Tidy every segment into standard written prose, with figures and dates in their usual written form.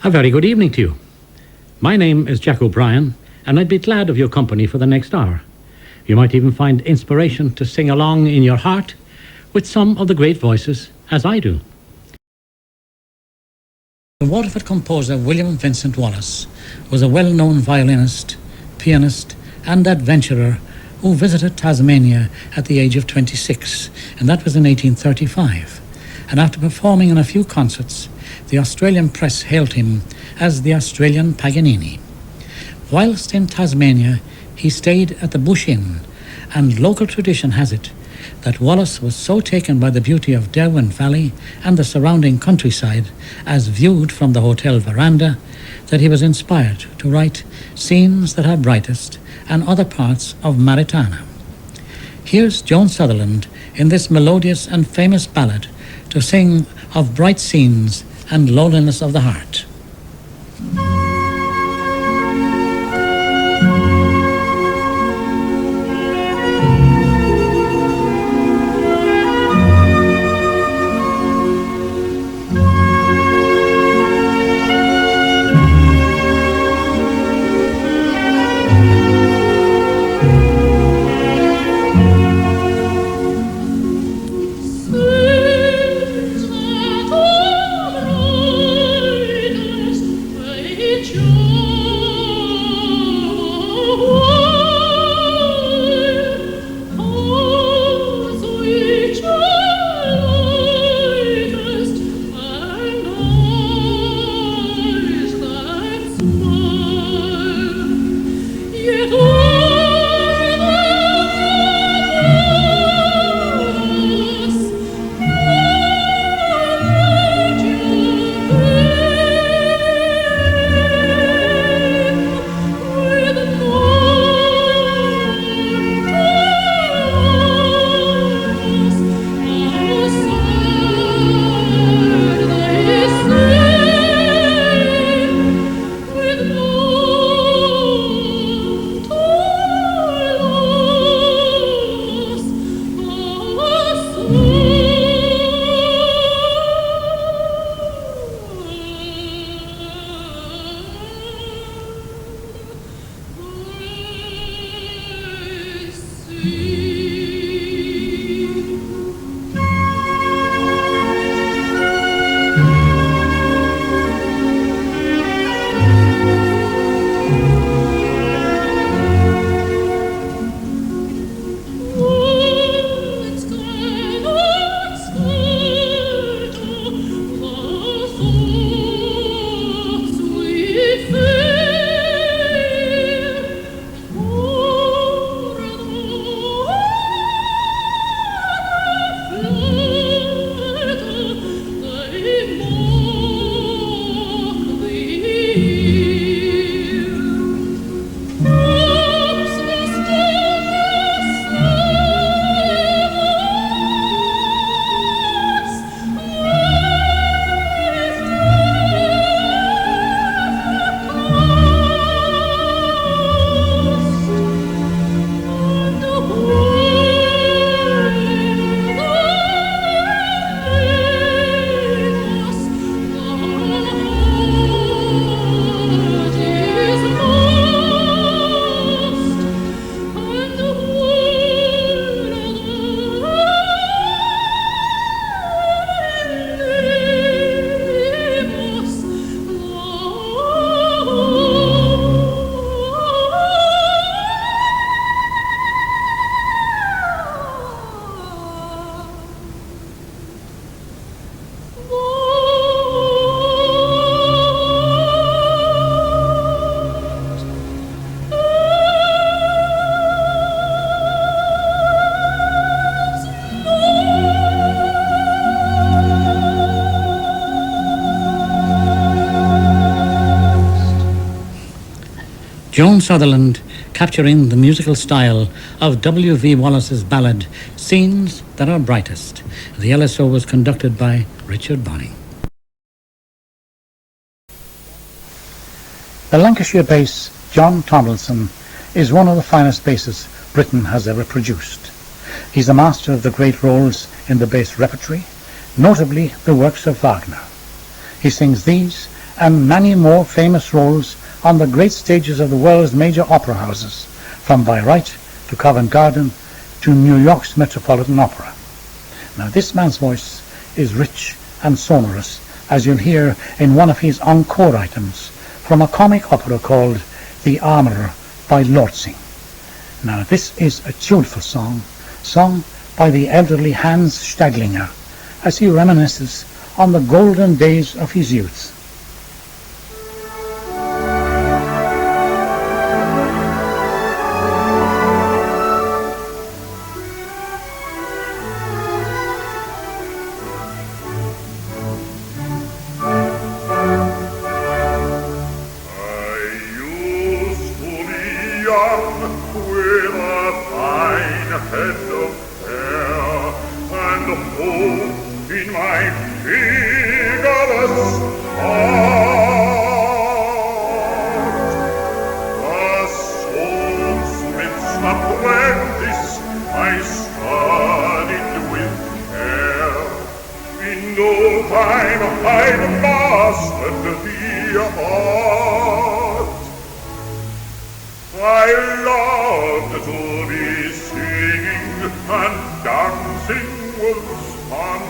A very good evening to you. My name is Jack O'Brien, and I'd be glad of your company for the next hour. You might even find inspiration to sing along in your heart with some of the great voices, as I do. The Waterford composer William Vincent Wallace was a well-known violinist, pianist, and adventurer who visited Tasmania at the age of 26, and that was in 1835. And after performing in a few concerts, the Australian press hailed him as the Australian Paganini. Whilst in Tasmania, he stayed at the Bush Inn, and local tradition has it that Wallace was so taken by the beauty of Derwent Valley and the surrounding countryside as viewed from the hotel veranda that he was inspired to write Scenes That Are Brightest and other parts of Maritana. Here's Joan Sutherland in this melodious and famous ballad to sing of bright scenes and loneliness of the heart. Joan Sutherland capturing the musical style of W.V. Wallace's ballad Scenes That Are Brightest. The LSO was conducted by Richard Bonney. The Lancashire bass John Tomlinson is one of the finest basses Britain has ever produced. He's a master of the great roles in the bass repertory, notably the works of Wagner. He sings these and many more famous roles on the great stages of the world's major opera houses, from Bayreuth to Covent Garden to New York's Metropolitan Opera. Now this man's voice is rich and sonorous, as you'll hear in one of his encore items from a comic opera called The Armourer by Lortzing. Now this is a tuneful song, sung by the elderly Hans Staglinger, as he reminisces on the golden days of his youth. With a fine head of hair and hope in my vigorous heart. A soulsmith's apprentice I studied with care. In no time I'd mastered the art. I loved to be singing and dancing was fun.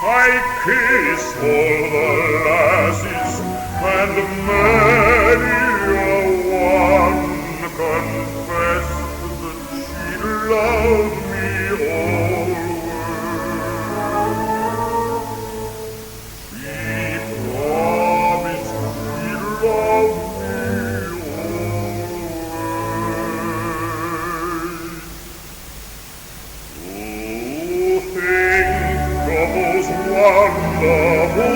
I kissed all the lasses and many a one confessed that she loved me always. She promised she loved me. Wonderful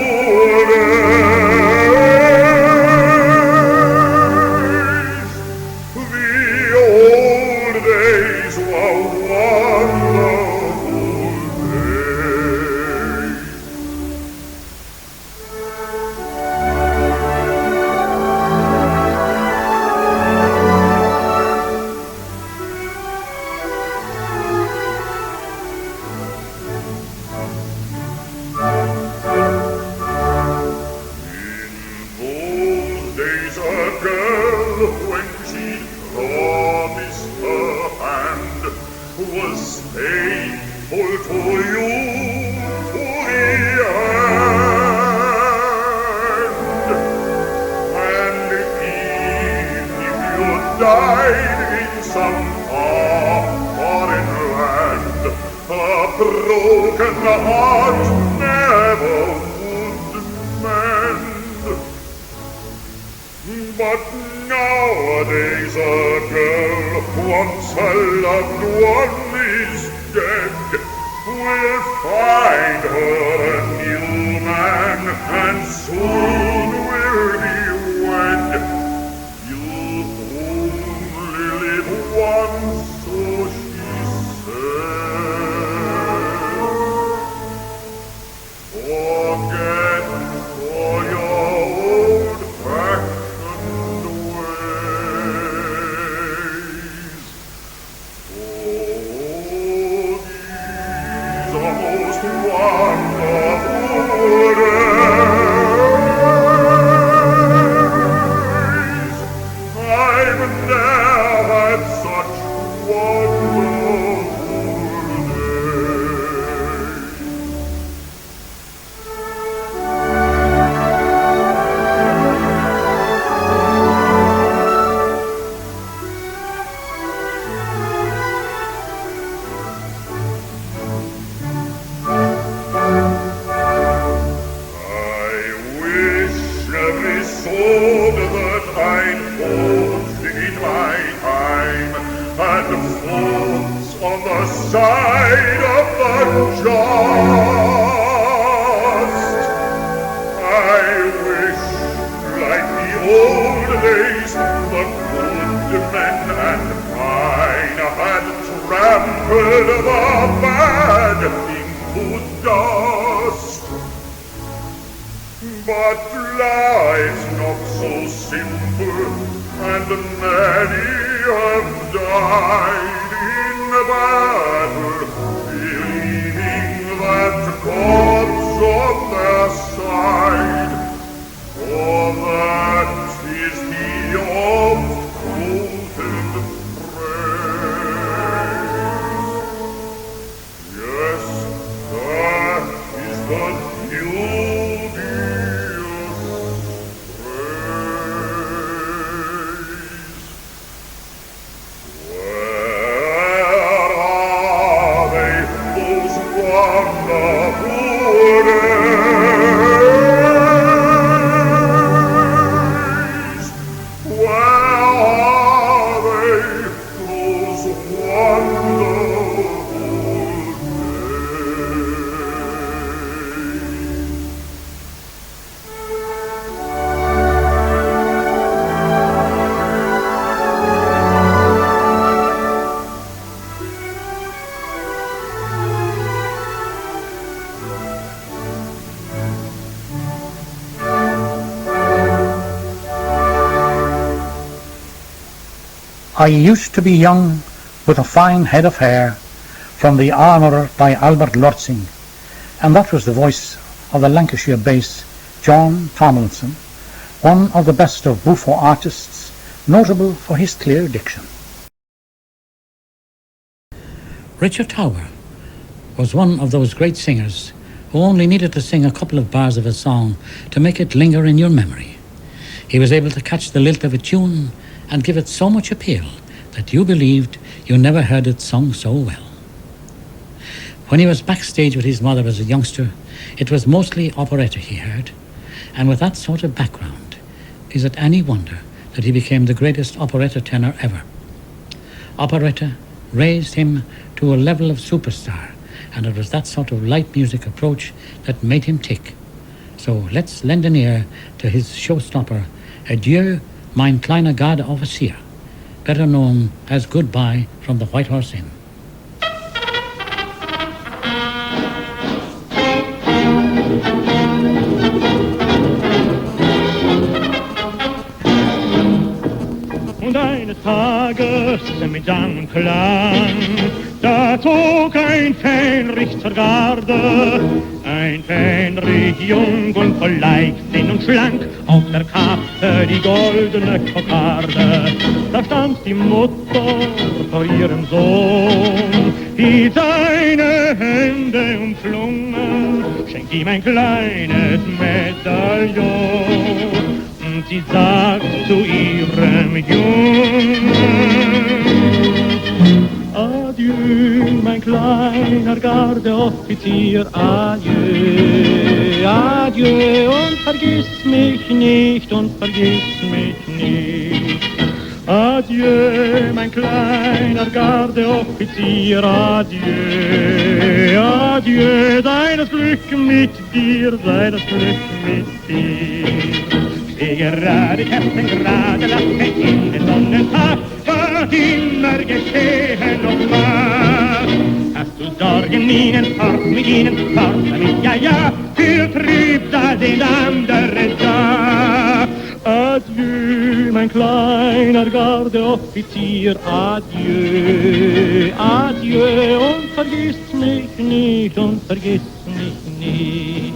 days, the old days were wonderful days. When she promised her hand, was faithful to you to the end. And if you died in some far foreign land, a broken heart never would mend. But nowadays a girl, once a loved one is dead, will find her a new man and soon will be wed. You only live once, so she said. Forget all your old fashioned ways. Oh, these are most wonderful days. I've never had such wonderful days. I wish every sword that I'd forged in my time had fought on the side of the just. I wish, like the old days, the good men and fine had trampled the bad into dust. But life's not so simple, and many have died in battle, believing that God's on their side. I used to be young with a fine head of hair, from The Armourer by Albert Lortzing, and that was the voice of the Lancashire bass John Tomlinson, one of the best of buffo artists, notable for his clear diction. Richard Tower was one of those great singers who only needed to sing a couple of bars of a song to make it linger in your memory. He was able to catch the lilt of a tune and give it so much appeal that you believed you never heard it sung so well. When he was backstage with his mother as a youngster, it was mostly operetta he heard, and with that sort of background, is it any wonder that he became the greatest operetta tenor ever? Operetta raised him to a level of superstar, and it was that sort of light music approach that made him tick. So let's lend an ear to his showstopper, Adieu, mein kleiner Gardeoffizier, better known as Goodbye from the White Horse Inn. Und eines Tages mit Sang und Klang, da zog ein Fähnrich zur Garde, ein Fähnrich jung und voll Leichtsinn und schlank, auf der Kappe die goldene Kokarde. Da stand die Mutter vor ihrem Sohn, die seine Hände umschlungen, schenkt ihm ein kleines Medaillon. Und sie sagt zu ihrem Jungen, Adieu, mein kleiner Gardeoffizier, adieu, adieu, und vergiss mich nicht, und vergiss mich nicht. Adieu, mein kleiner Gardeoffizier, adieu, adieu, sei das Glück mit dir, sei das Glück mit dir. Gerade Käpt'n, gerade lache in den Sonnentag, was immer geschehen noch mag. Hast du Sorgen, ihnen fort, mit ihnen fort, damit ja, für Trübsal sind andere da. Adieu, mein kleiner Gardeoffizier, adieu, adieu, und vergiss mich nicht, und vergiss mich nicht.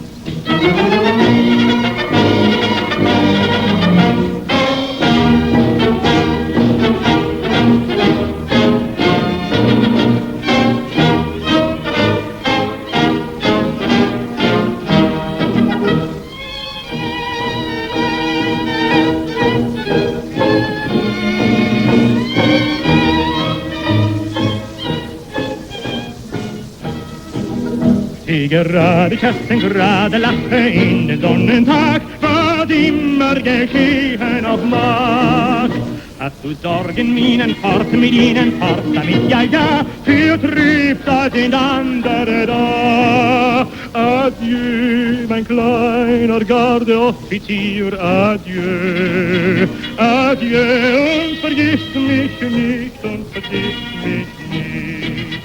Gerade Kästen, gerade lache in den Sonnentag, was immer geschehen auch mag. Hast du Sorgen, Minen fort, mit ihnen fort, damit ja, für Trübsal sind andere da. Adieu, mein kleiner Gardeoffizier, adieu, adieu, und vergiss mich nicht, und vergiss mich nicht.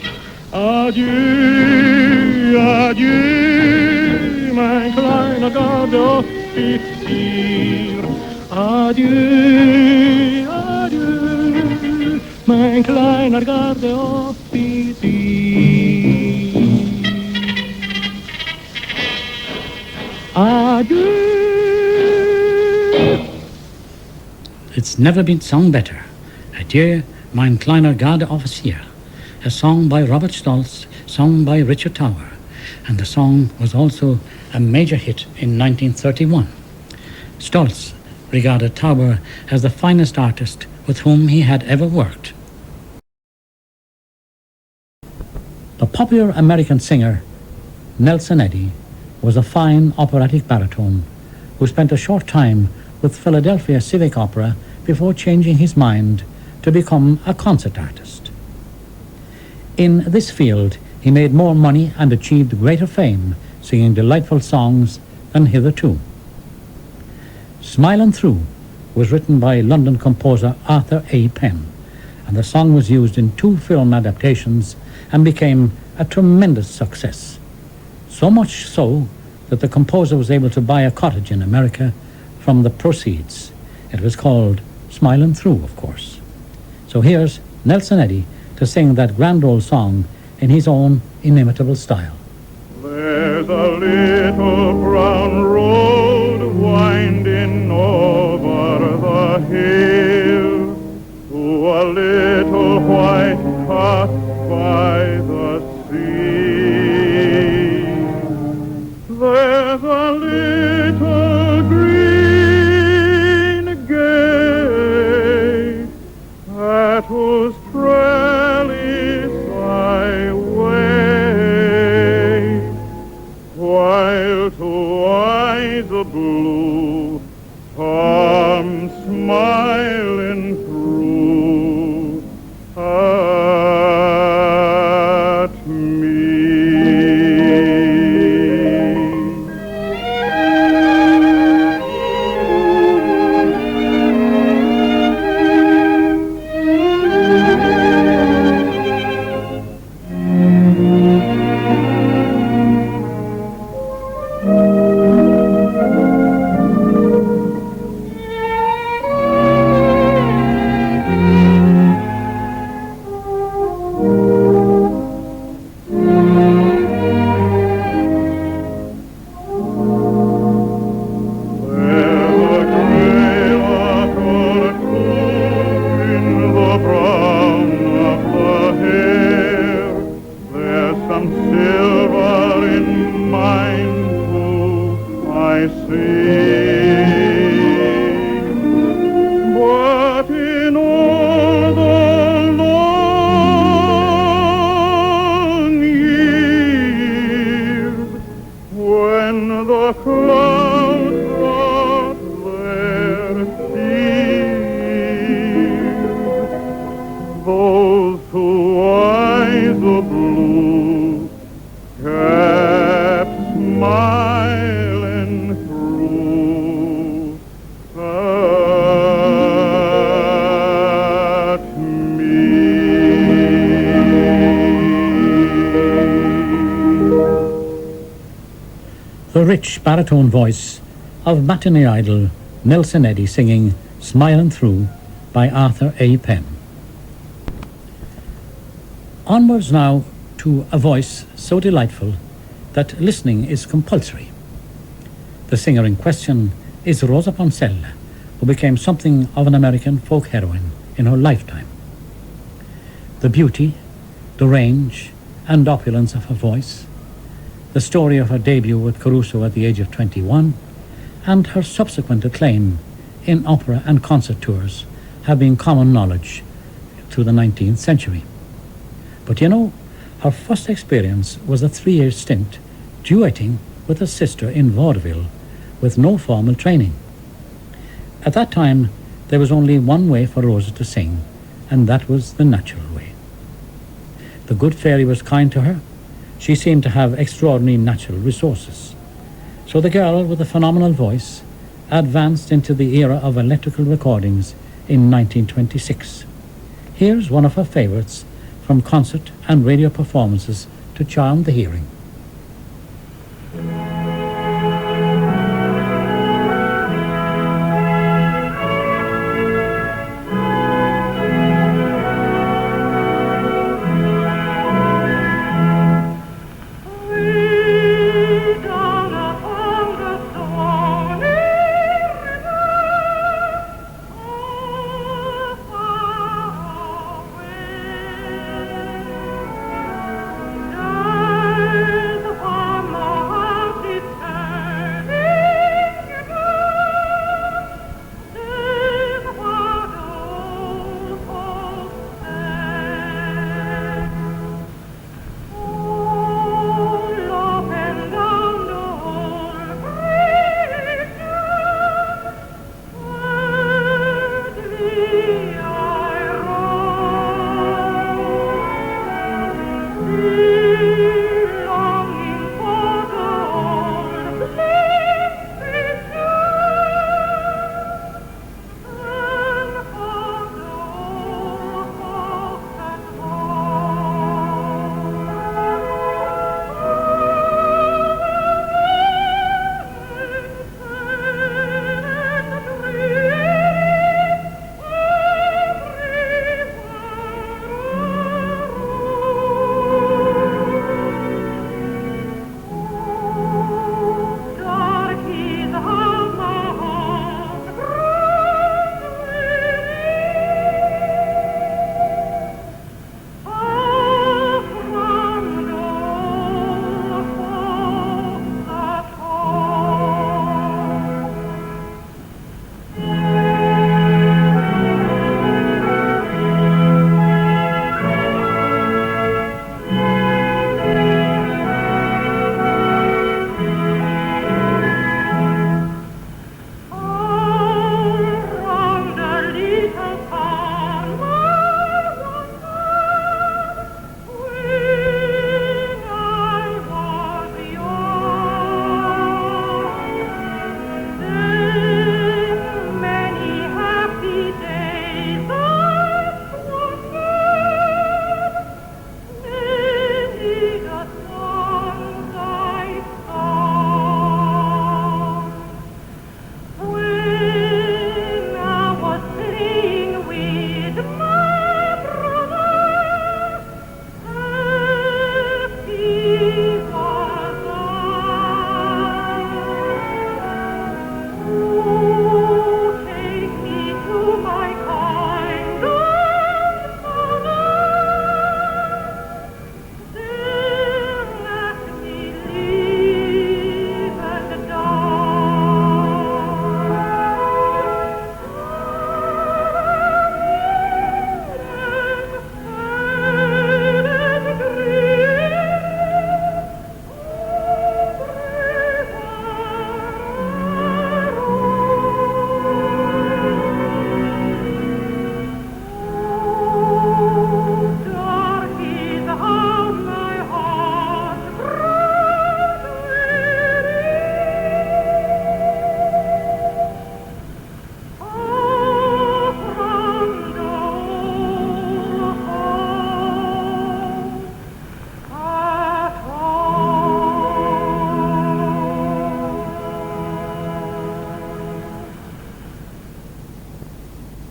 Adieu, adieu, mein kleiner Gardeoffizier. Adieu, adieu, mein kleiner Gardeoffizier. Adieu. It's never been sung better. Adieu, mein kleiner Gardeoffizier. A song by Robert Stolz, sung by Richard Tower, and the song was also a major hit in 1931. Stolz regarded Tower as the finest artist with whom he had ever worked. The popular American singer Nelson Eddy was a fine operatic baritone who spent a short time with Philadelphia Civic Opera before changing his mind to become a concert artist. In this field, he made more money and achieved greater fame singing delightful songs than hitherto. Smilin' Through was written by London composer Arthur A. Penn, and the song was used in 2 film adaptations and became a tremendous success. So much so that the composer was able to buy a cottage in America from the proceeds. It was called Smilin' Through, of course. So here's Nelson Eddy to sing that grand old song in his own inimitable style. There's a little brown road winding over the hill to a little white hut by the sea. There's a little green gate at whose trellis I wait, while two eyes of blue come smiling through at me. But in all the long years, when the clouds brought their tears, those two eyes of blue kept smiling through at me. The rich baritone voice of matinee idol Nelson Eddy singing Smilin' Through by Arthur A. Penn. Onwards now to a voice so delightful that listening is compulsory. The singer in question is Rosa Poncella, who became something of an American folk heroine in her lifetime. The beauty, the range, and opulence of her voice, the story of her debut with Caruso at the age of 21, and her subsequent acclaim in opera and concert tours have been common knowledge through the 19th century. But you know, her first experience was a 3-year stint duetting with her sister in vaudeville with no formal training. At that time, there was only one way for Rosa to sing, and that was the natural way. The good fairy was kind to her. She seemed to have extraordinary natural resources. So the girl with a phenomenal voice advanced into the era of electrical recordings in 1926. Here's one of her favorites from concert and radio performances to charm the hearing. Away.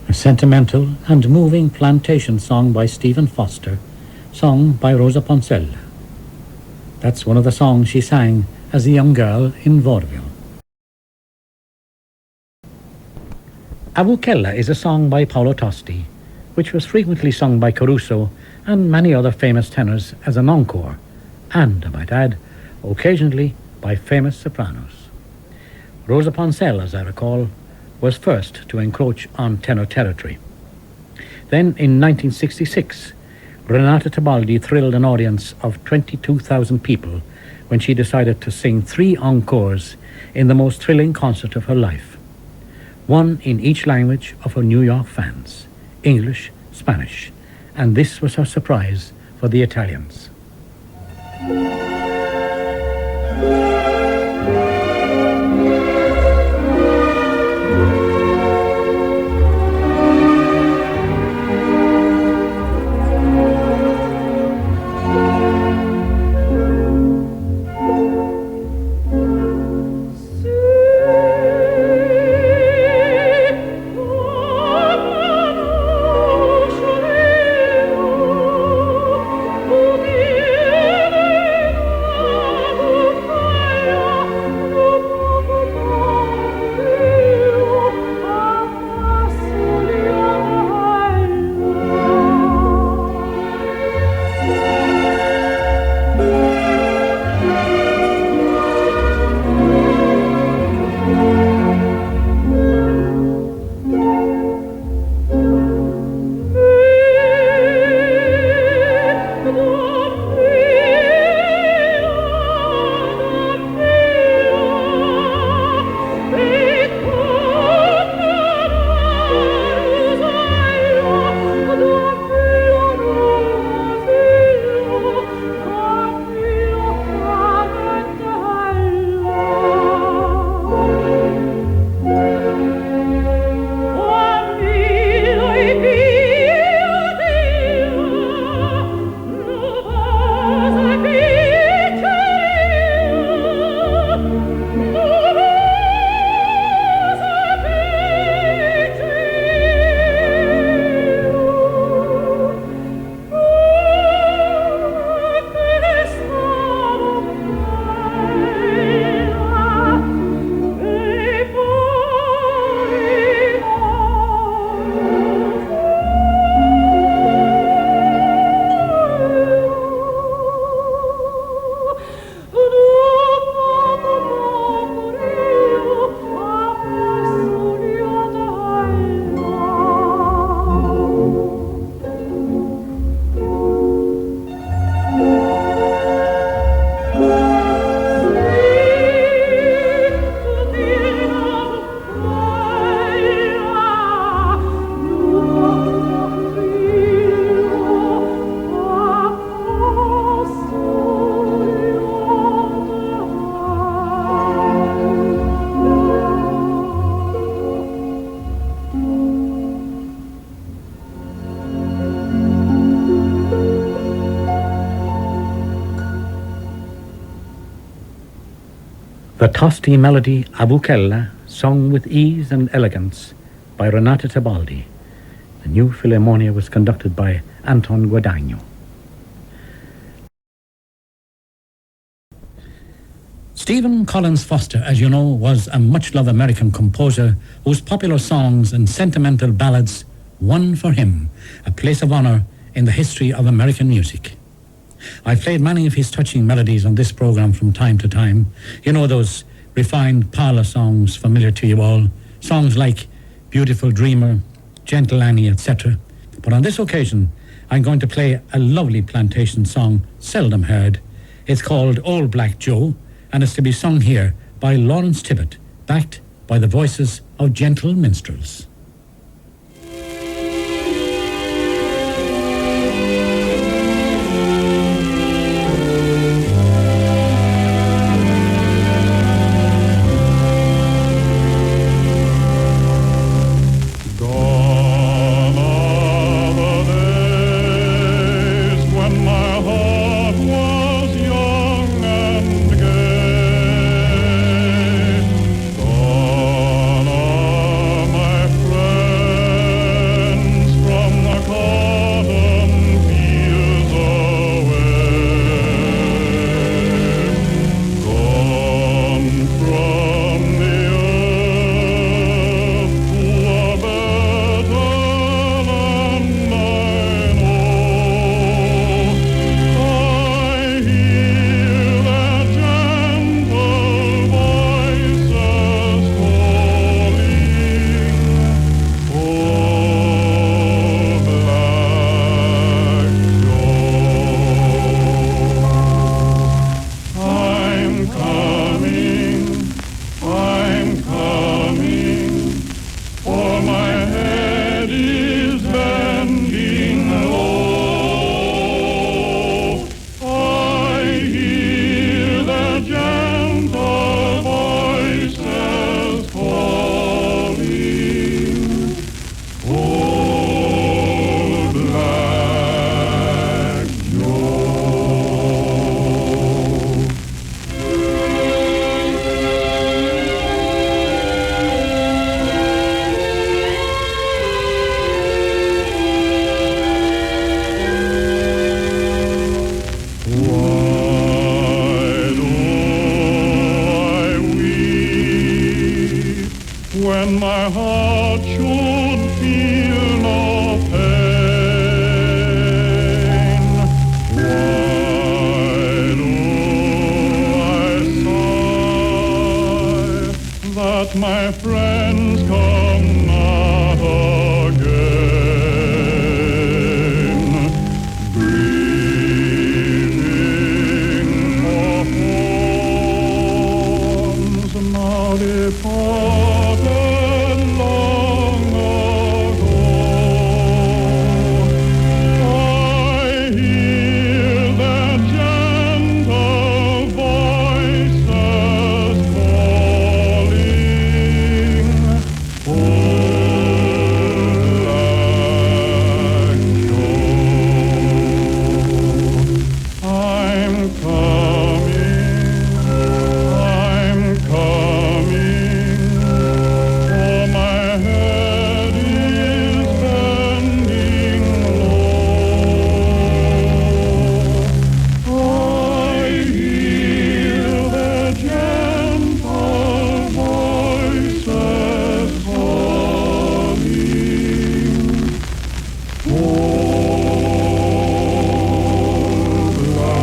A sentimental and moving plantation song by Stephen Foster, sung by Rosa Poncell. That's one of the songs she sang as a young girl in vaudeville. Abu Kella is a song by Paolo Tosti, which was frequently sung by Caruso and many other famous tenors as an encore, and, I might add, occasionally by famous sopranos. Rosa Poncell, as I recall, was first to encroach on tenor territory. Then, in 1966, Renata Tebaldi thrilled an audience of 22,000 people when she decided to sing 3 encores in the most thrilling concert of her life, one in each language of her New York fans, English, Spanish, and this was her surprise for the Italians. The Tosti melody Abu Kella, sung with ease and elegance by Renata Tebaldi. The new Philharmonia was conducted by Anton Guadagno. Stephen Collins Foster, as you know, was a much-loved American composer whose popular songs and sentimental ballads won for him a place of honor in the history of American music. I've played many of his touching melodies on this program from time to time. You know, those refined parlor songs familiar to you all, songs like Beautiful Dreamer, Gentle Annie, etc. But on this occasion, I'm going to play a lovely plantation song, seldom heard. It's called Old Black Joe, and it's to be sung here by Lawrence Tibbett, backed by the voices of gentle minstrels. When my heart should feel no pain, why do I sigh that my friends come not again, grieving for homes now departed long ago? I hear their gentle voices calling, Old Black Joe. I'm coming, for my head is bending low. I hear their gentle voices calling, Old Black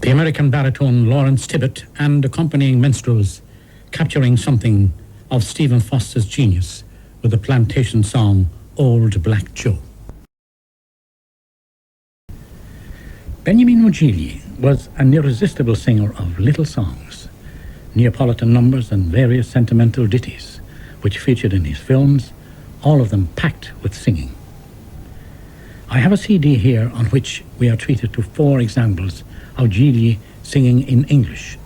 The American baritone Lawrence Tibbett and accompanying minstrels capturing something of Stephen Foster's genius with the plantation song Old Black Joe. Benjamin Mugili was an irresistible singer of little songs, Neapolitan numbers and various sentimental ditties, which featured in his films, all of them packed with singing. I have a CD here on which we are treated to 4 examples of Gigli singing in English.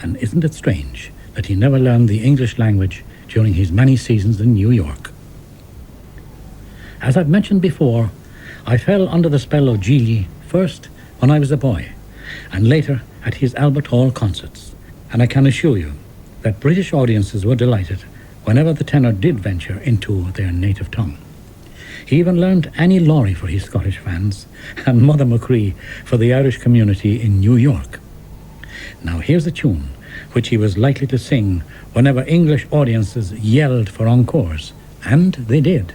And isn't it strange that he never learned the English language during his many seasons in New York? As I've mentioned before, I fell under the spell of Gigli first when I was a boy, and later at his Albert Hall concerts. And I can assure you that British audiences were delighted whenever the tenor did venture into their native tongue. He even learned Annie Laurie for his Scottish fans and Mother Machree for the Irish community in New York. Now here's a tune which he was likely to sing whenever English audiences yelled for encores, and they did.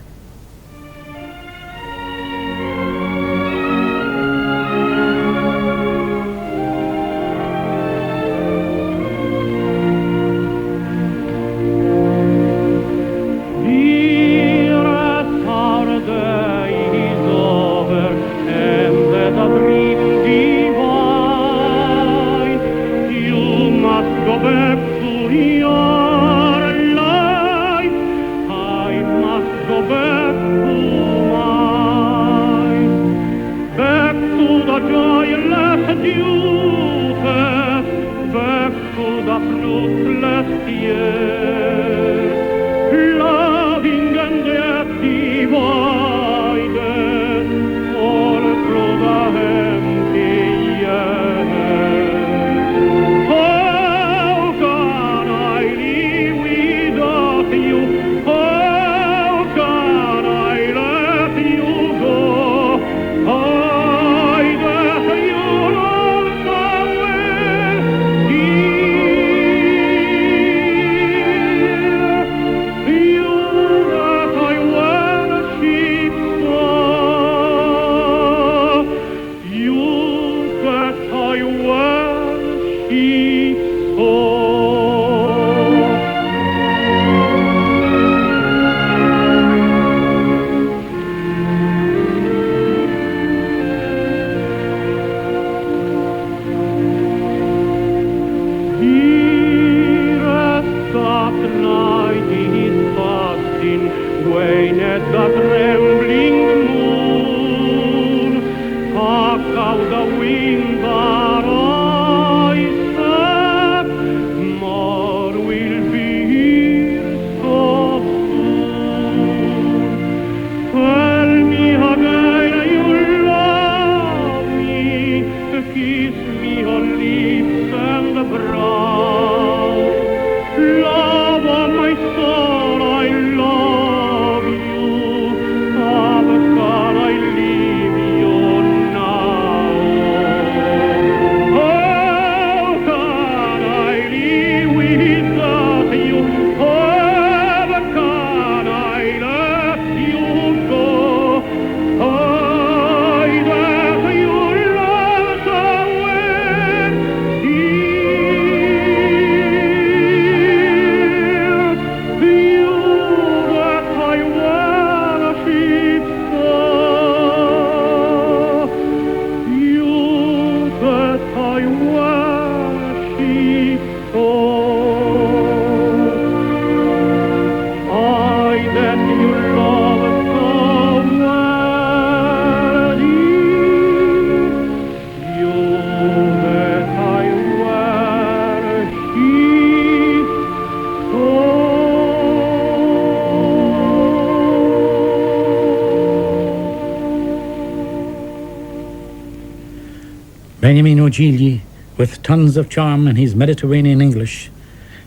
Benjamin O'Gilly, with tons of charm in his Mediterranean English.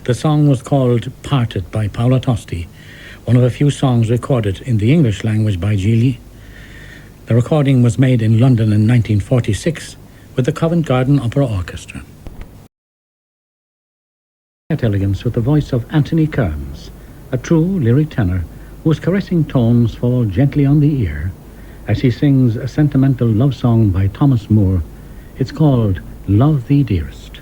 The song was called Parted by Paolo Tosti, one of a few songs recorded in the English language by Gilly. The recording was made in London in 1946 with the Covent Garden Opera Orchestra. Elegance with the voice of Anthony Kearns, a true lyric tenor whose caressing tones fall gently on the ear as he sings a sentimental love song by Thomas Moore. It's called Love Thee Dearest.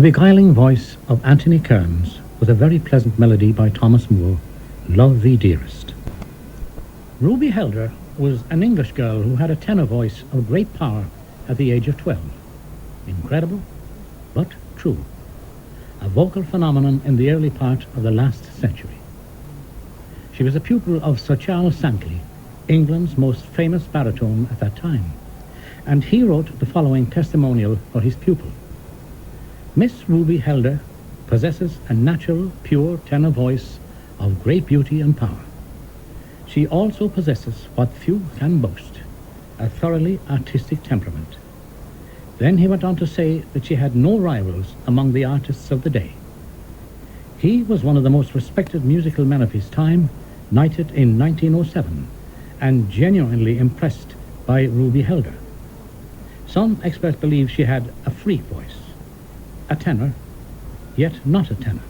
The beguiling voice of Anthony Kearns was a very pleasant melody by Thomas Moore, Love Thee Dearest. Ruby Helder was an English girl who had a tenor voice of great power at the age of 12. Incredible, but true. A vocal phenomenon in the early part of the last century. She was a pupil of Sir Charles Santley, England's most famous baritone at that time, and he wrote the following testimonial for his pupil. Miss Ruby Helder possesses a natural, pure tenor voice of great beauty and power. She also possesses what few can boast, a thoroughly artistic temperament. Then he went on to say that she had no rivals among the artists of the day. He was one of the most respected musical men of his time, knighted in 1907, and genuinely impressed by Ruby Helder. Some experts believe she had a freak voice, a tenor, yet not a tenor.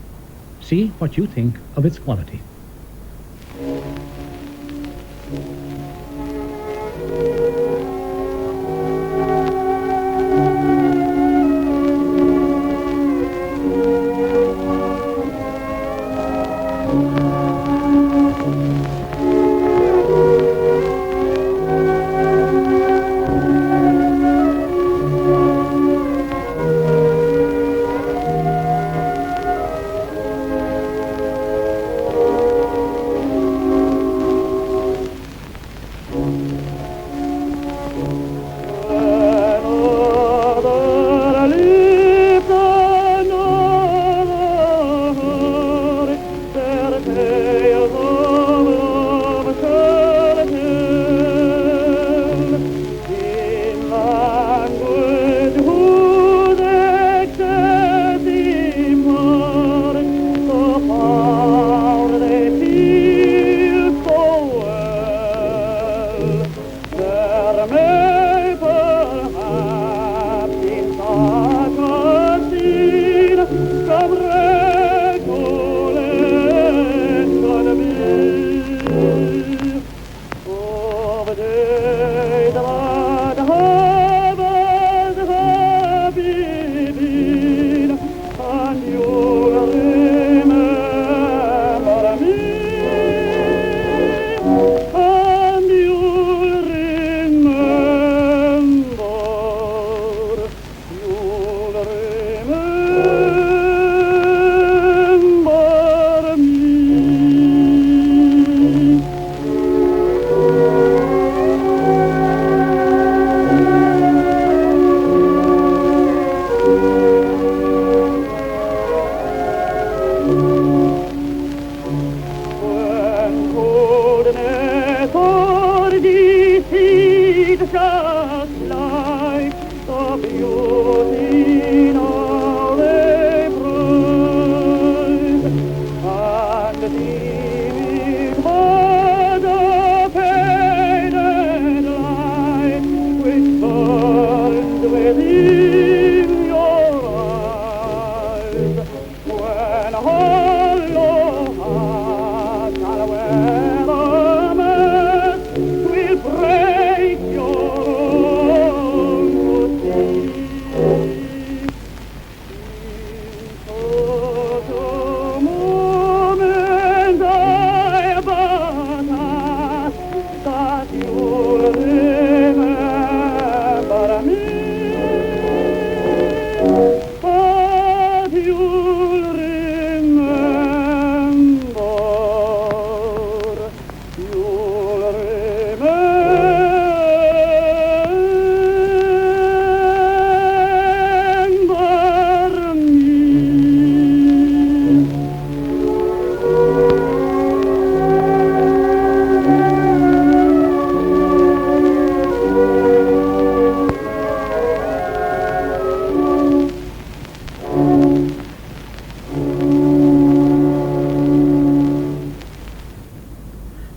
See what you think of its quality.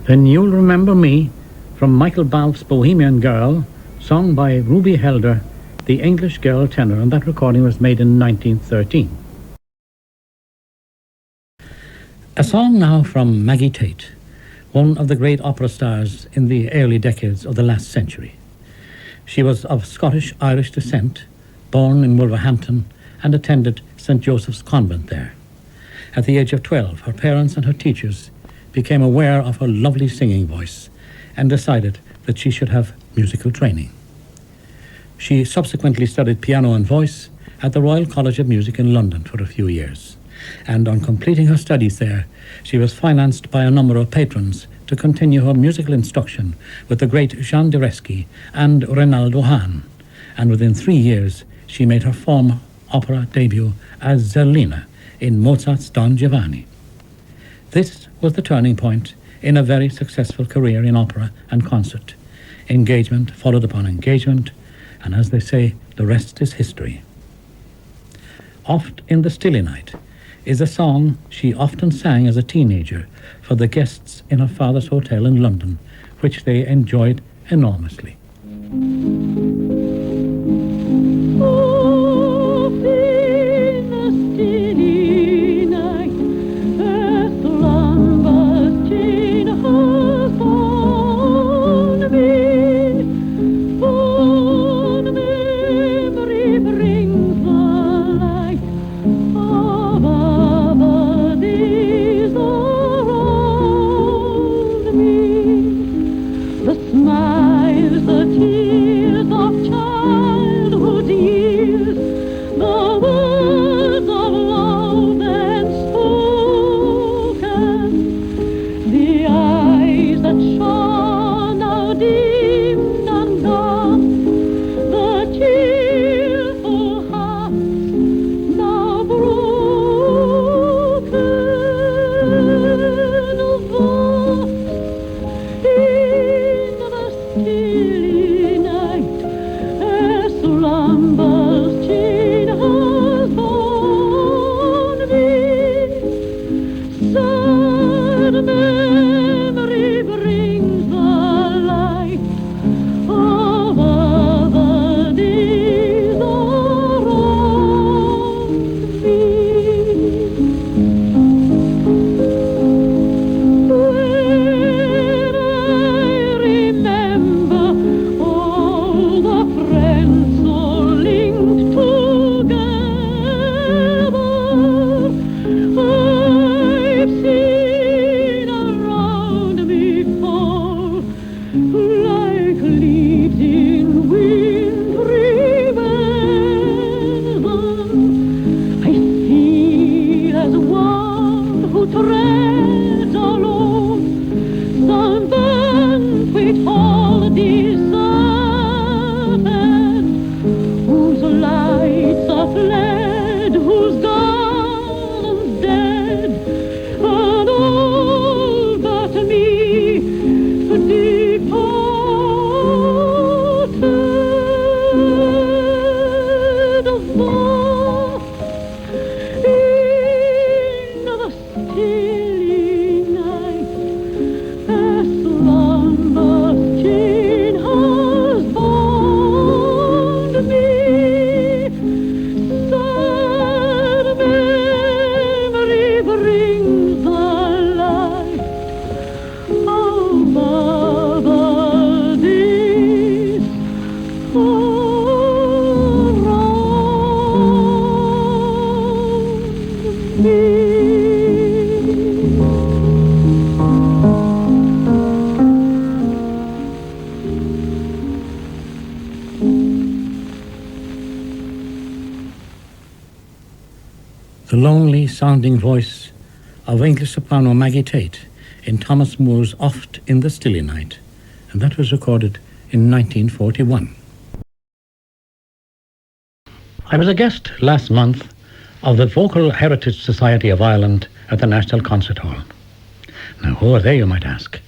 Then You'll Remember Me, from Michael Balfe's Bohemian Girl, sung by Ruby Helder, the English girl tenor, and that recording was made in 1913. A song now from Maggie Tate, one of the great opera stars in the early decades of the last century. She was of Scottish-Irish descent, born in Wolverhampton and attended St. Joseph's Convent there. At the age of 12, her parents and her teachers became aware of her lovely singing voice and decided that she should have musical training. She subsequently studied piano and voice at the Royal College of Music in London for a few years, and on completing her studies there, she was financed by a number of patrons to continue her musical instruction with the great Jean Deresky and Reynaldo Hahn, and within 3 years she made her formal opera debut as Zerlina in Mozart's Don Giovanni. This was the turning point in a very successful career in opera and concert. Engagement followed upon engagement, and as they say, the rest is history. Oft in the Stilly Night is a song she often sang as a teenager for the guests in her father's hotel in London, which they enjoyed enormously. The lonely sounding voice of English soprano Maggie Tate in Thomas Moore's Oft in the Stilly Night, and that was recorded in 1941. I was a guest last month of the Vocal Heritage Society of Ireland at the National Concert Hall. Now, who are they, you might ask?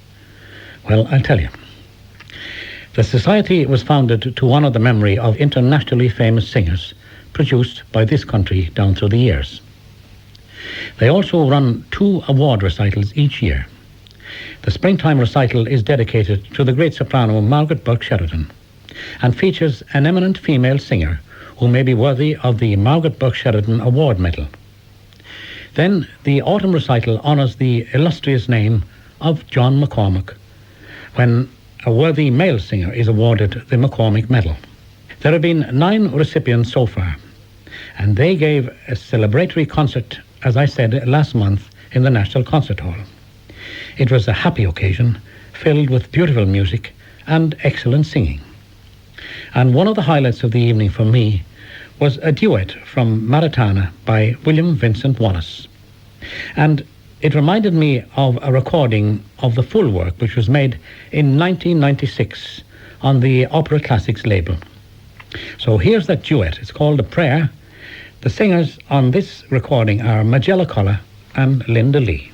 Well, I'll tell you. The society was founded to honour the memory of internationally famous singers produced by this country down through the years. They also run 2 award recitals each year. The springtime recital is dedicated to the great soprano Margaret Burke Sheridan and features an eminent female singer who may be worthy of the Margaret Burke Sheridan Award Medal. Then the autumn recital honours the illustrious name of John McCormack, when a worthy male singer is awarded the McCormick Medal. There have been 9 recipients so far, And they gave a celebratory concert, as I said, last month in the National Concert Hall. It was a happy occasion, filled with beautiful music and excellent singing. And one of the highlights of the evening for me was a duet from Maritana by William Vincent Wallace. And it reminded me of a recording of the full work, which was made in 1996 on the Opera Classics label. So here's that duet. It's called A Prayer. The singers on this recording are Majella Collar and Linda Lee.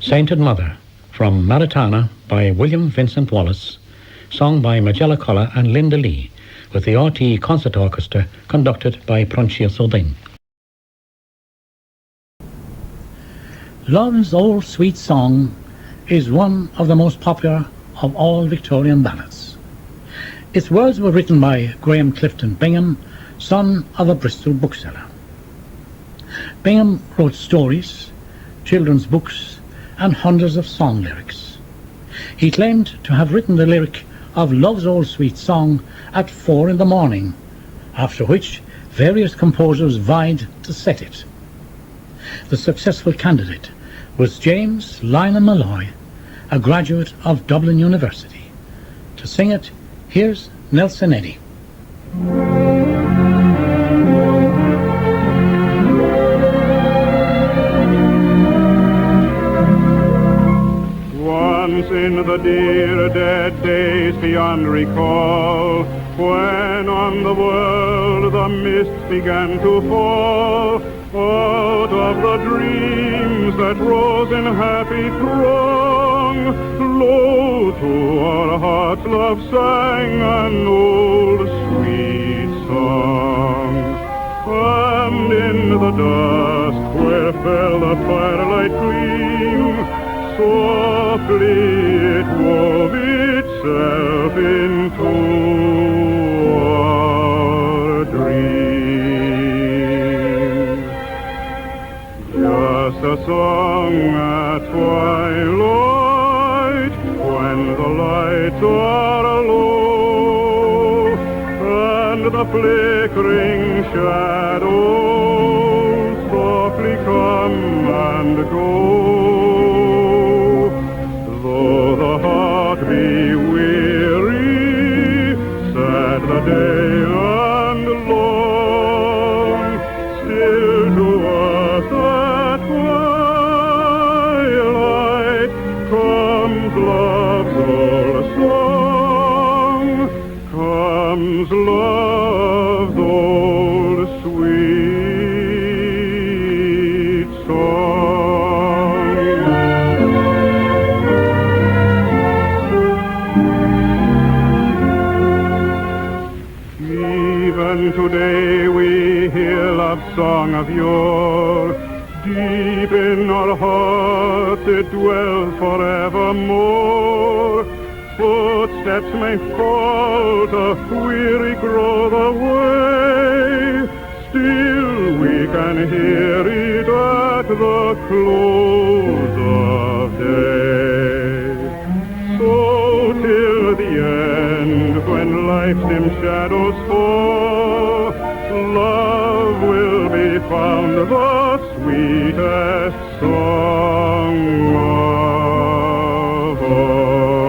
Sainted Mother from Maritana by William Vincent Wallace, sung by Majella Collar and Linda Lee, with the RTE Concert Orchestra conducted by Prontia Sodin. Love's Old Sweet Song is one of the most popular of all Victorian ballads. Its words were written by Graham Clifton Bingham, son of a Bristol bookseller. Bingham wrote stories, children's books, and hundreds of song lyrics. He claimed to have written the lyric of Love's Old Sweet Song at 4 a.m, after which various composers vied to set it. The successful candidate was James Lionel Malloy, a graduate of Dublin University. To sing it, here's Nelson Eddy. Once in the dear dead days beyond recall, when on the world the mist began to fall, out of the dreams that rose in happy throng. Lo, to our hearts love sang an old sweet song. And in the dusk where fell the firelight gleam, softly it wove itself into our dream. Just a song at twilight, when the lights are low, and the flickering shadows softly come and go. Though the heart be weary, sad the day and long, still to us at twilight comes love's old song, comes love's old sweet song. Even today we hear love's song of yore. Deep in our hearts it dwells forevermore. Footsteps may falter, weary grow the way, still we can hear it at the close of day. So till the end, when life's dim shadows fall, love will be found the sweetest song of all.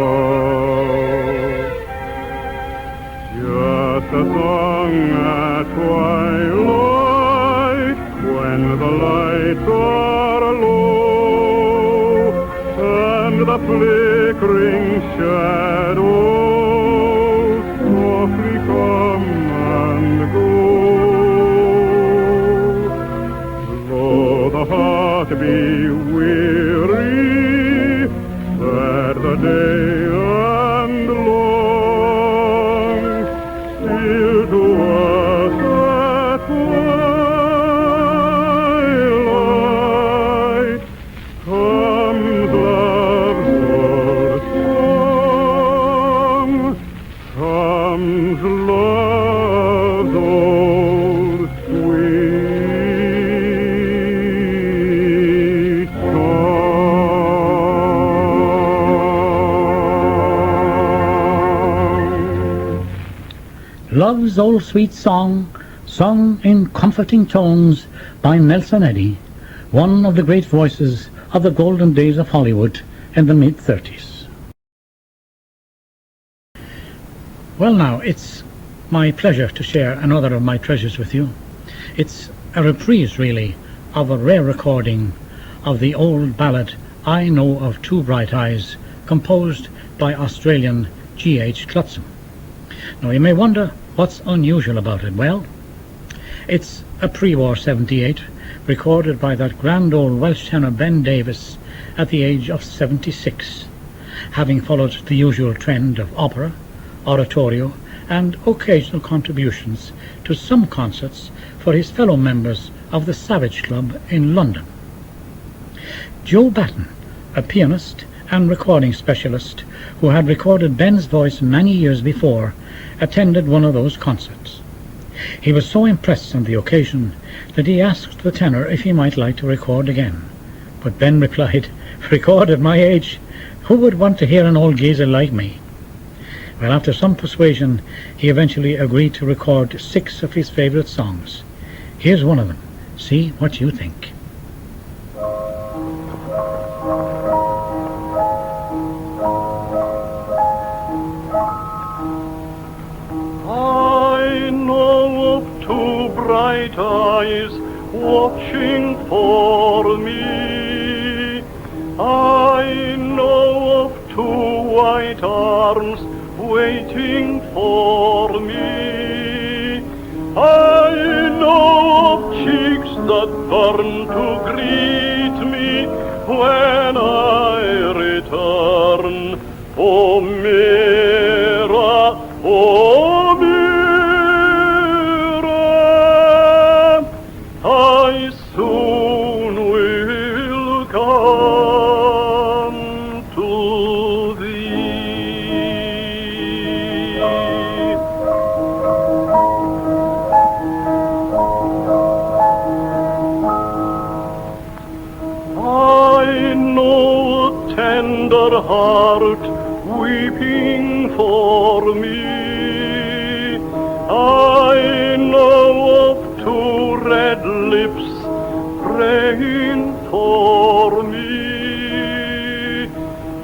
Just a song at twilight, when the lights are low, and the flickering shadows softly come and go. Though the heart be weary, sad the day and long, still to us at twilight comes love's old song, comes love's old sweet song. Love's Old Sweet Song, sung in comforting tones by Nelson Eddy, one of the great voices of the golden days of Hollywood in the mid-30s. Well now, it's my pleasure to share another of my treasures with you. It's a reprise, really, of a rare recording of the old ballad I Know of Two Bright Eyes, composed by Australian G.H. Clutsam. Now you may wonder what's unusual about it. Well, it's a pre-war 78, recorded by that grand old Welsh tenor Ben Davis at the age of 76, having followed the usual trend of opera, oratorio and occasional contributions to some concerts for his fellow members of the Savage Club in London. Joe Batten, a pianist and recording specialist who had recorded Ben's voice many years before, attended one of those concerts. He was so impressed on the occasion that he asked the tenor if he might like to record again. But Ben replied, "Record at my age? Who would want to hear an old geezer like me?" Well, after some persuasion, he eventually agreed to record 6 of his favourite songs. Here's one of them. See what you think. I know of two bright eyes watching for me. I know of two white arms waiting for me. I know of cheeks adorn to greet me when I return. O Mira, O Mira, I soon will come to thee. I know a tender heart weeping for me. I know of two red lips praying for me.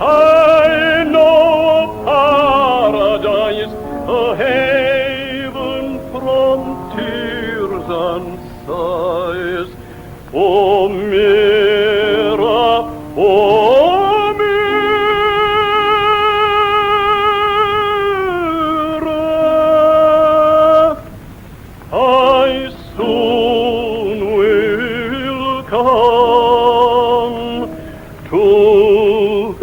I know a paradise, a haven from tears and sighs. O Mira, O Mira, I soon will come to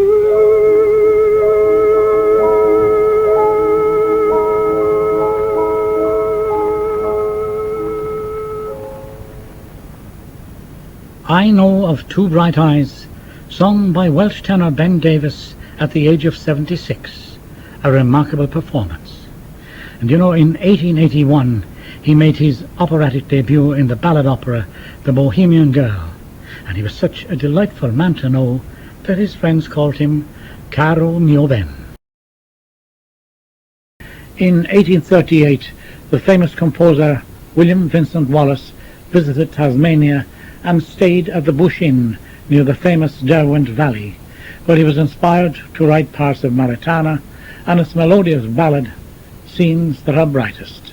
I Know of Two Bright Eyes, sung by Welsh tenor Ben Davis at the age of 76, a remarkable performance. And you know, in 1881 he made his operatic debut in the ballad opera The Bohemian Girl, and he was such a delightful man to know that his friends called him Caro mio ben. In 1838 the famous composer William Vincent Wallace visited Tasmania and stayed at the Bush Inn near the famous Derwent Valley, where he was inspired to write parts of Maritana and its melodious ballad, Scenes That Are Brightest.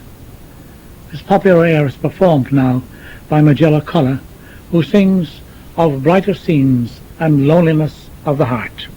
This popular air is performed now by Magella Collar, who sings of brighter scenes and loneliness of the heart.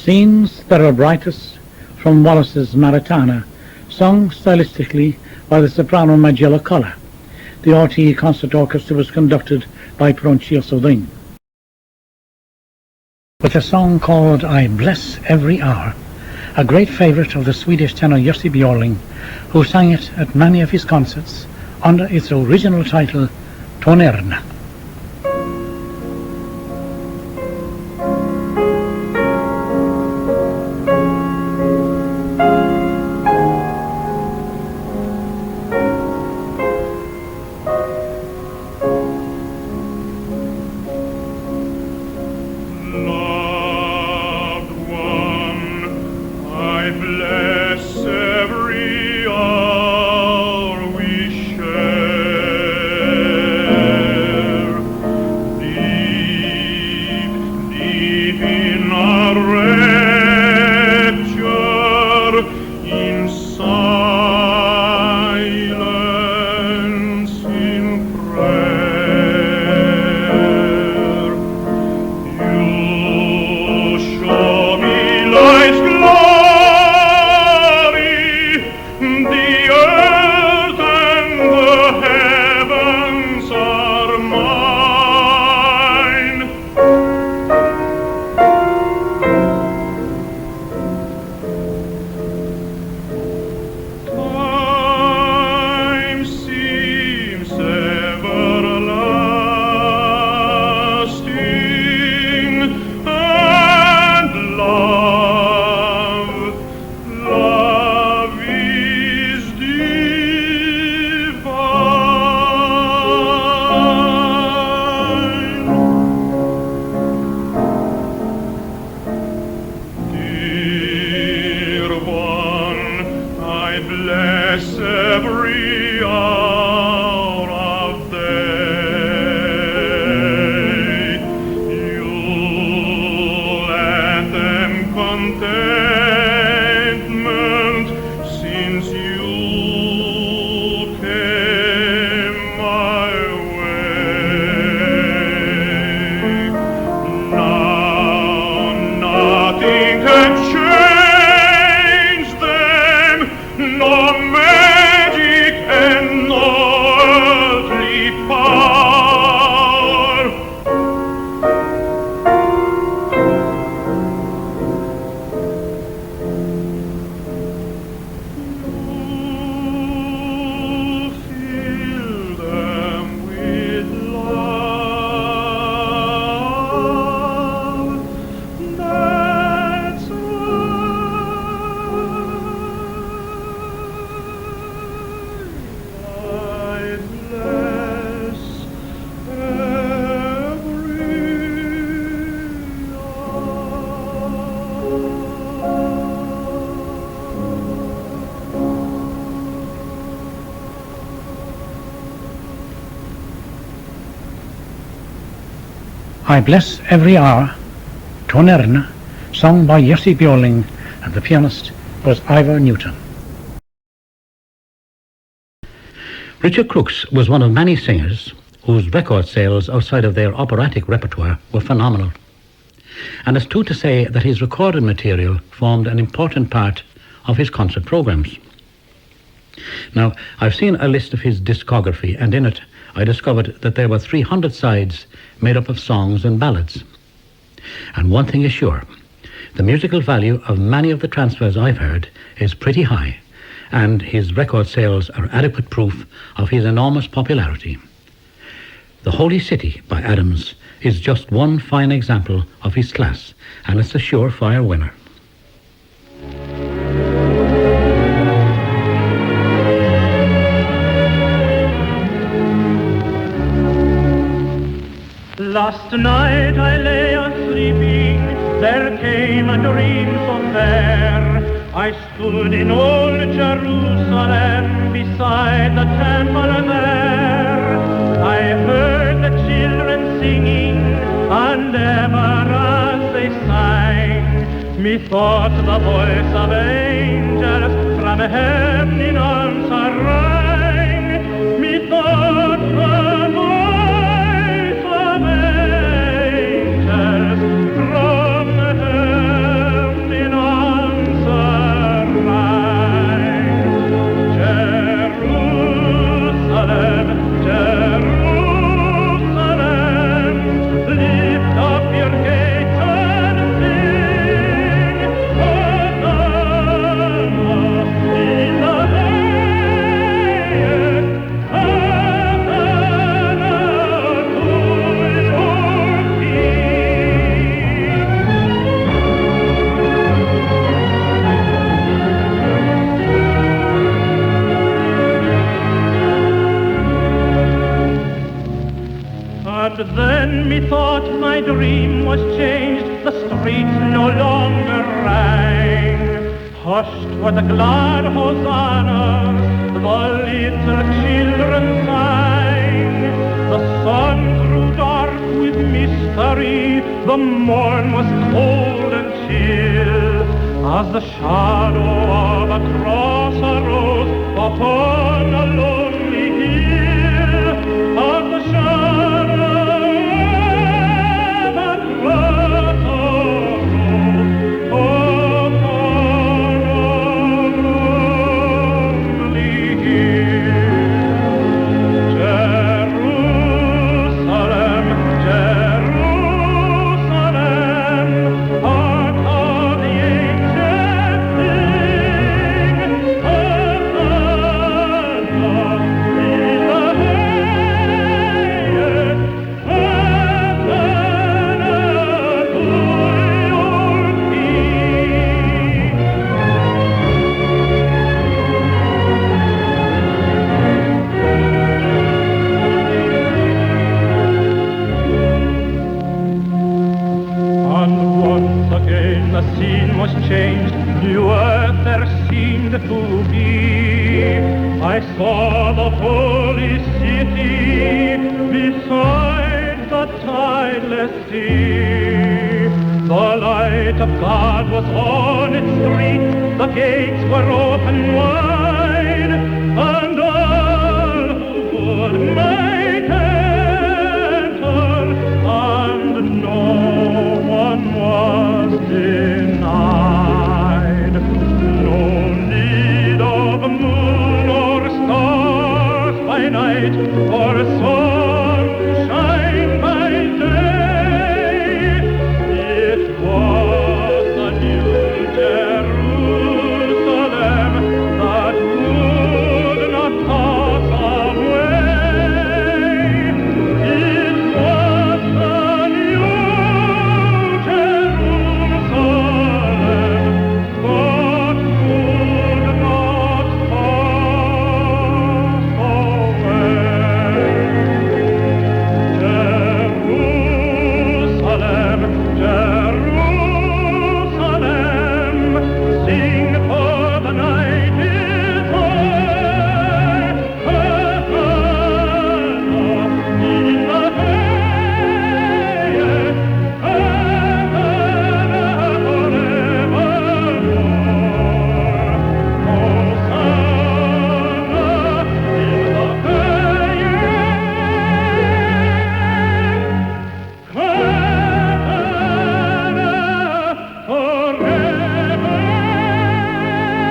Scenes that are brightest from Wallace's Maritana, sung stylistically by the soprano Magella Colla. The RTE Concert Orchestra was conducted by Proncio Sodin. With a song called I Bless Every Hour, a great favourite of the Swedish tenor Jussi Björling, who sang it at many of his concerts under its original title, Tonerna. I Bless Every Hour, Tonerna, sung by Jussi Björling, and the pianist was Ivor Newton. Richard Crooks was one of many singers whose record sales outside of their operatic repertoire were phenomenal. And it's true to say that his recorded material formed an important part of his concert programs. Now, I've seen a list of his discography, and in it I discovered that there were 300 sides made up of songs and ballads. And one thing is sure, the musical value of many of the transfers I've heard is pretty high, and his record sales are adequate proof of his enormous popularity. The Holy City by Adams is just one fine example of his class, and it's a surefire winner. Last night I lay a-sleeping, there came a dream so fair. I stood in old Jerusalem, beside the temple there. I heard the children singing, and ever as they sang, methought the voice of angels from heaven in answer rang. Methought the voice of angels from heaven then methought my dream was changed, the streets no longer rang. Hushed were the glad hosannas, the little children sang. The sun grew dark with mystery, the morn was cold and chill, as the shadow of a cross arose upon a lonely hill, as the shadow of a cross arose upon a lonely hill. Jerusalem, Jerusalem, art of the ancient King, Hosanna in the highest, Hosanna to your King. And once again the scene was changed, new earth there seemed to be. I saw the holy city beside the tideless sea. The light of God was on its street, the gates were open wide, and all who would might enter, and no one was denied. No need of moon or stars by night, or sunshine by day. It was the new Jerusalem that would not pass away. It was the new Jerusalem that would not pass away. Jerusalem, Jerusalem, sing for the night is o'er. Hosanna in the highest, Hosanna forevermore. Hosanna in the highest, Hosanna forevermore.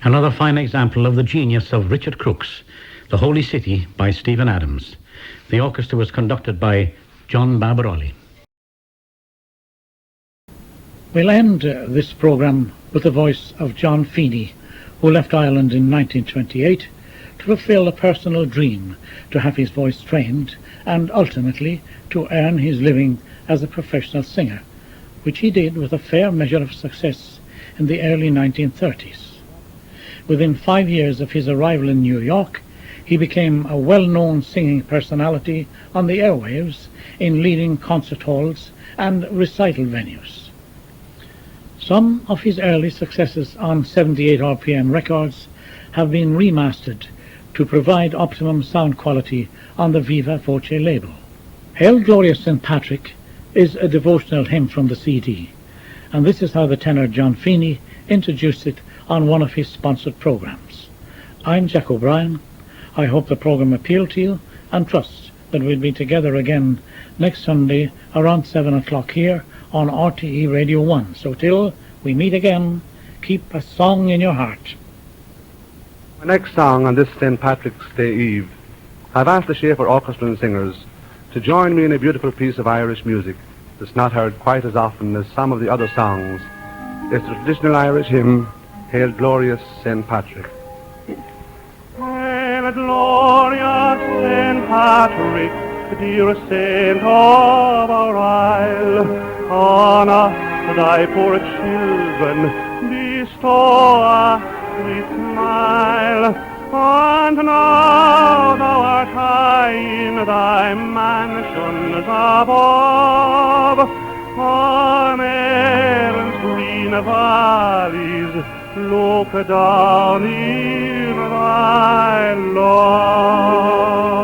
Another fine example of the genius of Richard Crooks, The Holy City by Stephen Adams. The orchestra was conducted by John Barbaroli. We'll end this programme with the voice of John Feeney, who left Ireland in 1928 to fulfil a personal dream to have his voice trained and ultimately to earn his living as a professional singer, which he did with a fair measure of success in the early 1930s. Within 5 years of his arrival in New York, he became a well-known singing personality on the airwaves in leading concert halls and recital venues. Some of his early successes on 78 RPM records have been remastered to provide optimum sound quality on the Viva Voce label. Hail Glorious St. Patrick is a devotional hymn from the CD, and this is how the tenor John Feeney introduced it on one of his sponsored programs. I'm Jack O'Brien. I hope the program appealed to you and trust that we'll be together again next Sunday around 7 o'clock here on RTE Radio 1. So till we meet again, keep a song in your heart. My next song on this St. Patrick's Day Eve, I've asked the Schaefer Orchestra and Singers to join me in a beautiful piece of Irish music that's not heard quite as often as some of the other songs. It's the traditional Irish hymn, Hail Glorious St. Patrick. Hail glorious St. Patrick, dear saint of our isle, on us thy poor children bestow a sweet smile. And now thou art high in thy mansions above, on Erin's green valleys, look down in thy love.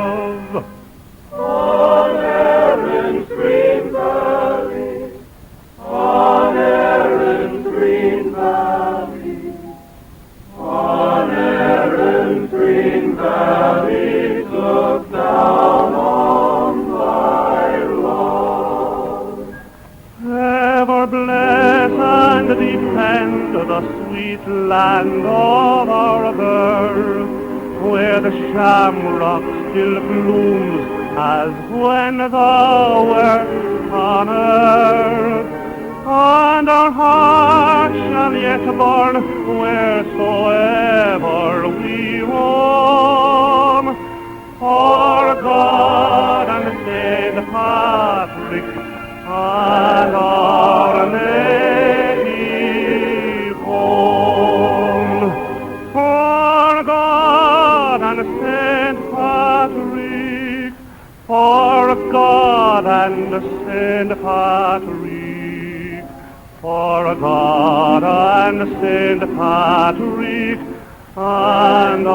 On Erin's green valleys, on Erin's green valleys, on Erin's green valleys, look down on thy love. Ever bless and defend the sweet land of our birth, where the shamrock still blooms as when thou wert on earth. And our hearts shall yet burn wheresoever we roam, for God and Saint Patrick and our native home. For God and Saint Patrick, for God and Saint Patrick, for God and Saint Patrick and